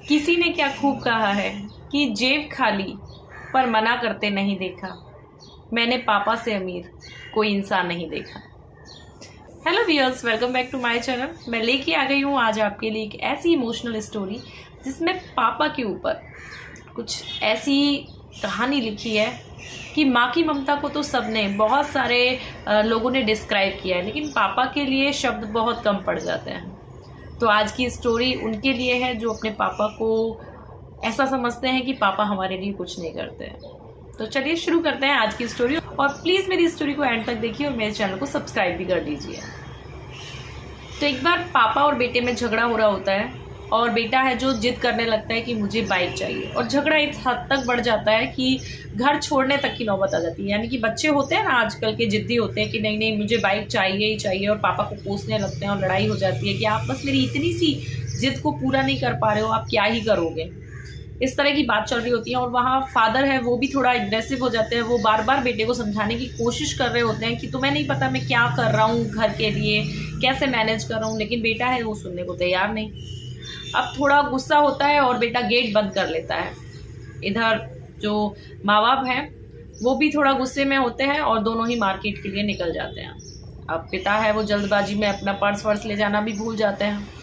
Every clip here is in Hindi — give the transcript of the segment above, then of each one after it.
किसी ने क्या खूब कहा है कि जेब खाली पर मना करते नहीं देखा, मैंने पापा से अमीर कोई इंसान नहीं देखा। Hello viewers, welcome back to my channel. मैं लेके आ गई हूँ आज आपके लिए एक ऐसी इमोशनल स्टोरी जिसमें पापा के ऊपर कुछ ऐसी कहानी लिखी है कि माँ की ममता को तो सबने, बहुत सारे लोगों ने डिस्क्राइब किया है, लेकिन पापा के लिए शब्द बहुत कम पड़ जाते हैं। तो आज की स्टोरी उनके लिए है जो अपने पापा को ऐसा समझते हैं कि पापा हमारे लिए कुछ नहीं करते हैं। तो चलिए शुरू करते हैं आज की स्टोरी, और प्लीज़ मेरी स्टोरी को एंड तक देखिए और मेरे चैनल को सब्सक्राइब भी कर दीजिए। तो एक बार पापा और बेटे में झगड़ा हो रहा होता है और बेटा है जो जिद करने लगता है कि मुझे बाइक चाहिए, और झगड़ा इस हद तक बढ़ जाता है कि घर छोड़ने तक की नौबत आ जाती है। यानी कि बच्चे होते हैं ना आजकल के, जिद्दी होते हैं कि नहीं नहीं मुझे बाइक चाहिए ही चाहिए, और पापा को कोसने लगते हैं और लड़ाई हो जाती है कि आप बस मेरी इतनी सी जिद को पूरा नहीं कर पा रहे हो, आप क्या ही करोगे। इस तरह की बात चल रही होती है और वहाँ फादर है वो भी थोड़ा एग्रेसिव हो जाते हैं। वो बार बार बेटे को समझाने की कोशिश कर रहे होते हैं कि तुम्हें नहीं पता मैं क्या कर रहा हूँ घर के लिए, कैसे मैनेज कर रहा हूँ, लेकिन बेटा है वो सुनने को तैयार नहीं। अब थोड़ा गुस्सा होता है और बेटा गेट बंद कर लेता है। इधर जो माँ बाप हैं वो भी थोड़ा गुस्से में होते हैं और दोनों ही मार्केट के लिए निकल जाते हैं। अब पिता है वो जल्दबाजी में अपना पर्स वर्स ले जाना भी भूल जाते हैं।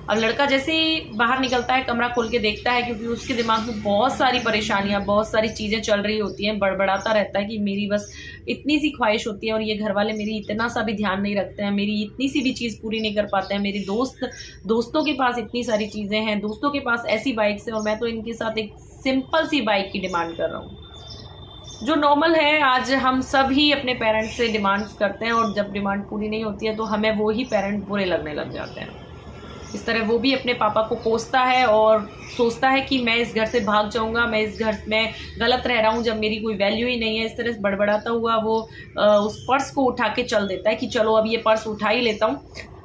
अब लड़का जैसे ही बाहर निकलता है कमरा खोल के देखता है, क्योंकि उसके दिमाग में बहुत सारी परेशानियां, बहुत सारी चीज़ें चल रही होती हैं। बड़बड़ाता रहता है कि मेरी बस इतनी सी ख्वाहिश होती है और ये घर वाले मेरी इतना सा भी ध्यान नहीं रखते हैं, मेरी इतनी सी भी चीज़ पूरी नहीं कर पाते हैं। मेरे दोस्तों के पास इतनी सारी चीज़ें हैं, दोस्तों के पास ऐसी बाइक्स हैं, और मैं तो इनके साथ एक सिंपल सी बाइक की डिमांड कर रहा हूँ जो नॉर्मल है। आज हम सब ही अपने पेरेंट्स से डिमांड करते हैं, और जब डिमांड पूरी नहीं होती है तो हमें वो ही पेरेंट बुरे लगने लग जाते हैं। इस तरह वो भी अपने पापा को कोसता है और सोचता है कि मैं इस घर से भाग जाऊंगा, मैं इस घर में गलत रह रहा हूँ जब मेरी कोई वैल्यू ही नहीं है। इस तरह से बड़बड़ाता हुआ वो उस पर्स को उठा के चल देता है कि चलो अब ये पर्स उठा ही लेता हूँ,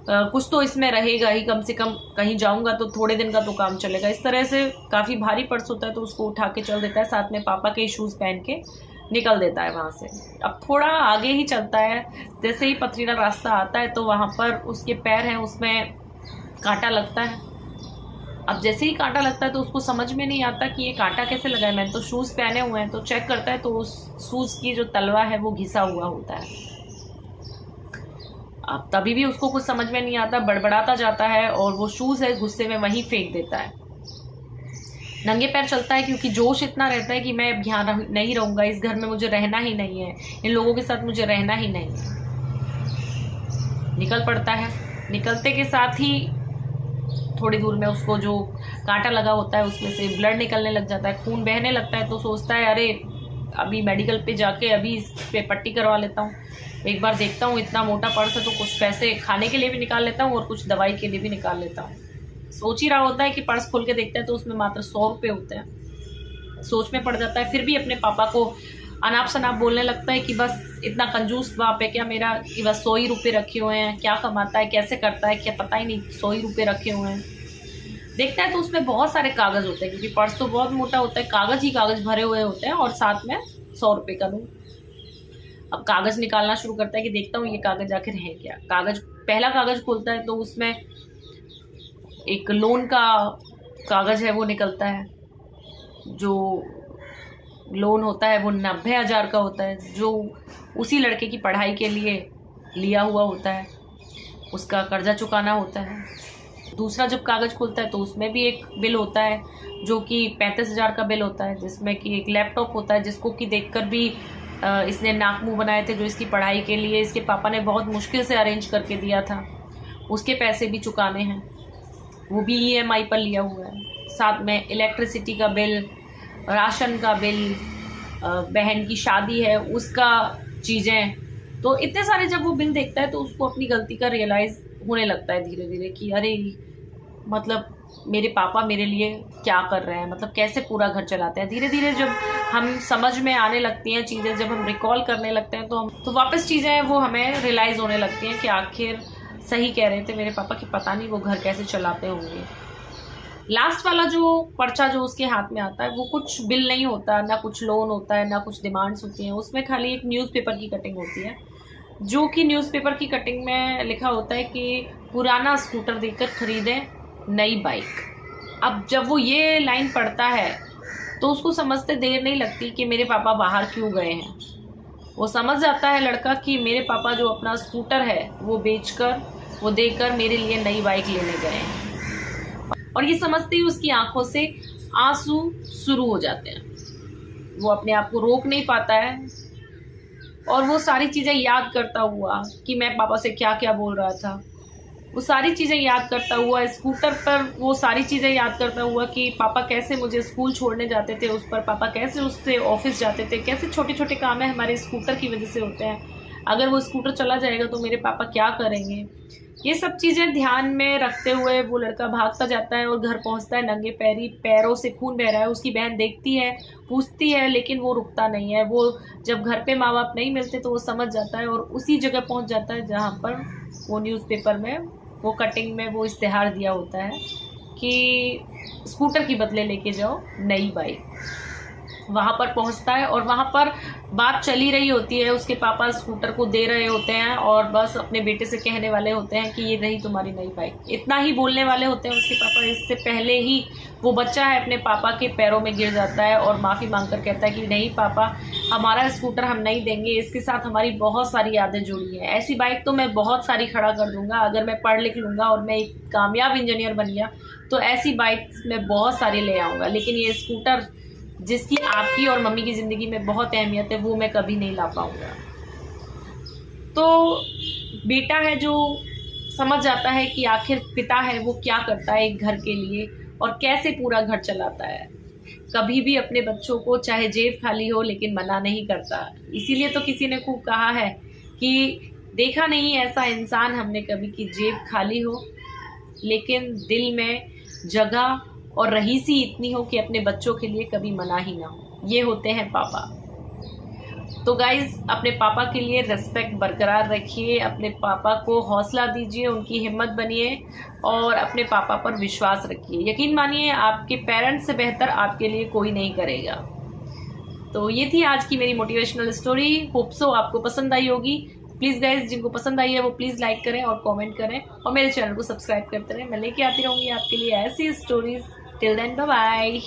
कुछ तो इसमें रहेगा ही, कम से कम कहीं जाऊंगा तो थोड़े दिन का तो काम चलेगा। इस तरह से काफ़ी भारी पर्स होता है तो उसको उठा के चल देता है, साथ में पापा के शूज़ पहन के निकल देता है वहाँ से। अब थोड़ा आगे ही चलता है, जैसे ही पथरीला रास्ता आता है तो वहाँ पर उसके पैर हैं उसमें कांटा लगता है। अब जैसे ही कांटा लगता है तो उसको समझ में नहीं आता कि ये कांटा कैसे लगा है, मैंने तो शूज़ पहने हुए हैं। तो चेक करता है तो उस शूज़ की जो तलवा है वो घिसा हुआ होता है। अब तभी भी उसको कुछ समझ में नहीं आता, बड़बड़ाता जाता है और वो शूज़ है गुस्से में वहीं फेंक देता है। नंगे पैर चलता है क्योंकि जोश इतना रहता है कि मैं अब यहाँ नहीं रहूँगा, इस घर में मुझे रहना ही नहीं है, इन लोगों के साथ मुझे रहना ही नहीं है। निकल पड़ता है। निकलते के साथ ही थोड़ी दूर में उसको जो कांटा लगा होता है उसमें से ब्लड निकलने लग जाता है, खून बहने लगता है। तो सोचता है अरे अभी मेडिकल पे जाके अभी इस पे पट्टी करवा लेता हूँ, एक बार देखता हूँ, इतना मोटा पर्स है तो कुछ पैसे खाने के लिए भी निकाल लेता हूँ और कुछ दवाई के लिए भी निकाल लेता हूँ। सोच ही रहा होता है कि पर्स खोल के देखता है तो उसमें मात्र 100 रुपये होते हैं। सोच में पड़ जाता है, फिर भी अपने पापा को अनाप शनाप बोलने लगता है कि बस इतना कंजूस बाप है क्या मेरा कि बस 100 ही रुपये रखे हुए हैं, क्या कमाता है, कैसे करता है, क्या पता ही नहीं, 100 ही रुपये रखे हुए हैं। देखता है तो उसमें बहुत सारे कागज़ होते हैं, क्योंकि पर्स तो बहुत मोटा होता है, कागज़ ही कागज़ भरे हुए होते हैं, और साथ में 100 रुपये का नोट। अब कागज़ निकालना शुरू करता है कि देखता हूँ ये कागज़ आखिर है क्या। पहला कागज़ खोलता है तो उसमें एक लोन का कागज़ है वो निकलता है। जो लोन होता है वो 90,000 का होता है, जो उसी लड़के की पढ़ाई के लिए लिया हुआ होता है, उसका कर्जा चुकाना होता है। दूसरा जब कागज़ खोलता है तो उसमें भी एक बिल होता है जो कि 35,000 का बिल होता है, जिसमें कि एक लैपटॉप होता है जिसको कि देखकर भी इसने नाक मुँह बनाए थे, जो इसकी पढ़ाई के लिए इसके पापा ने बहुत मुश्किल से अरेंज करके दिया था, उसके पैसे भी चुकाने हैं, वो भी EMI पर लिया हुआ है। साथ में इलेक्ट्रिसिटी का बिल, राशन का बिल, बहन की शादी है उसका चीज़ें। तो इतने सारे जब वो बिल देखता है तो उसको अपनी गलती का रियलाइज़ होने लगता है धीरे धीरे कि अरे मतलब मेरे पापा मेरे लिए क्या कर रहे हैं, मतलब कैसे पूरा घर चलाते हैं। धीरे धीरे जब हम समझ में आने लगती हैं चीज़ें, जब हम रिकॉल करने लगते हैं तो वापस चीज़ें वो हमें रियलाइज़ होने लगती हैं कि आखिर सही कह रहे थे मेरे पापा कि पता नहीं वो घर कैसे चलाते होंगे। लास्ट वाला जो पर्चा जो उसके हाथ में आता है वो कुछ बिल नहीं होता, ना कुछ लोन होता है, ना कुछ डिमांड्स होती हैं, उसमें खाली एक न्यूज़पेपर की कटिंग होती है, जो कि न्यूज़पेपर की कटिंग में लिखा होता है कि पुराना स्कूटर देकर खरीदें नई बाइक। अब जब वो ये लाइन पढ़ता है तो उसको समझते देर नहीं लगती कि मेरे पापा बाहर क्यों गए हैं। वो समझ जाता है लड़का कि मेरे पापा जो अपना स्कूटर है वो बेचकर, वो देकर मेरे लिए नई बाइक लेने गए हैं। और ये समझते ही उसकी आंखों से आंसू शुरू हो जाते हैं। वो अपने आप को रोक नहीं पाता है और वो सारी चीज़ें याद करता हुआ कि मैं पापा से क्या क्या बोल रहा था, वो सारी चीज़ें याद करता हुआ स्कूटर पर, वो सारी चीज़ें याद करता हुआ कि पापा कैसे मुझे स्कूल छोड़ने जाते थे उस पर, पापा कैसे उससे ऑफिस जाते थे, कैसे छोटे छोटे काम है हमारे स्कूटर की वजह से होते हैं। अगर वो स्कूटर चला जाएगा तो मेरे पापा क्या करेंगे। ये सब चीज़ें ध्यान में रखते हुए वो लड़का भागता जाता है और घर पहुंचता है नंगे पैरी, पैरों से खून बह रहा है। उसकी बहन देखती है, पूछती है, लेकिन वो रुकता नहीं है। वो जब घर पे माँ बाप नहीं मिलते तो वो समझ जाता है और उसी जगह पहुंच जाता है जहाँ पर वो न्यूज़पेपर में, वो कटिंग में वो इश्तेहार दिया होता है कि स्कूटर की बदले लेके जाओ नई बाइक। वहाँ पर पहुँचता है और वहाँ पर बात चली रही होती है, उसके पापा स्कूटर को दे रहे होते हैं और बस अपने बेटे से कहने वाले होते हैं कि ये रही तुम्हारी नई बाइक। इतना ही बोलने वाले होते हैं उसके पापा, इससे पहले ही वो बच्चा है अपने पापा के पैरों में गिर जाता है और माफ़ी मांगकर कहता है कि नहीं पापा, हमारा स्कूटर हम नहीं देंगे, इसके साथ हमारी बहुत सारी यादें जुड़ी हैं। ऐसी बाइक तो मैं बहुत सारी खड़ा कर दूंगा, अगर मैं पढ़ लिख लूँगा और मैं एक कामयाब इंजीनियर बन गया तो ऐसी बाइक मैं बहुत सारी ले आऊँगा, लेकिन ये स्कूटर जिसकी आपकी और मम्मी की ज़िंदगी में बहुत अहमियत है वो मैं कभी नहीं ला पाऊँगा। तो बेटा है जो समझ जाता है कि आखिर पिता है वो क्या करता है एक घर के लिए और कैसे पूरा घर चलाता है। कभी भी अपने बच्चों को चाहे जेब खाली हो लेकिन मना नहीं करता। इसीलिए तो किसी ने खूब कहा है कि देखा नहीं ऐसा इंसान हमने कभी कि जेब खाली हो लेकिन दिल में जगह और रहीसी इतनी हो कि अपने बच्चों के लिए कभी मना ही ना हो। ये होते हैं पापा। तो गाइज, अपने पापा के लिए रिस्पेक्ट बरकरार रखिए, अपने पापा को हौसला दीजिए, उनकी हिम्मत बनिए और अपने पापा पर विश्वास रखिए। यकीन मानिए आपके पेरेंट्स से बेहतर आपके लिए कोई नहीं करेगा। तो ये थी आज की मेरी मोटिवेशनल स्टोरी। होप सो आपको पसंद आई होगी। प्लीज़ गाइज, जिनको पसंद आई है वो प्लीज़ लाइक करें और कमेंट करें और मेरे चैनल को सब्सक्राइब करते रहें। मैं लेके आती रहूँगी आपके लिए ऐसी stories. Till then, bye bye.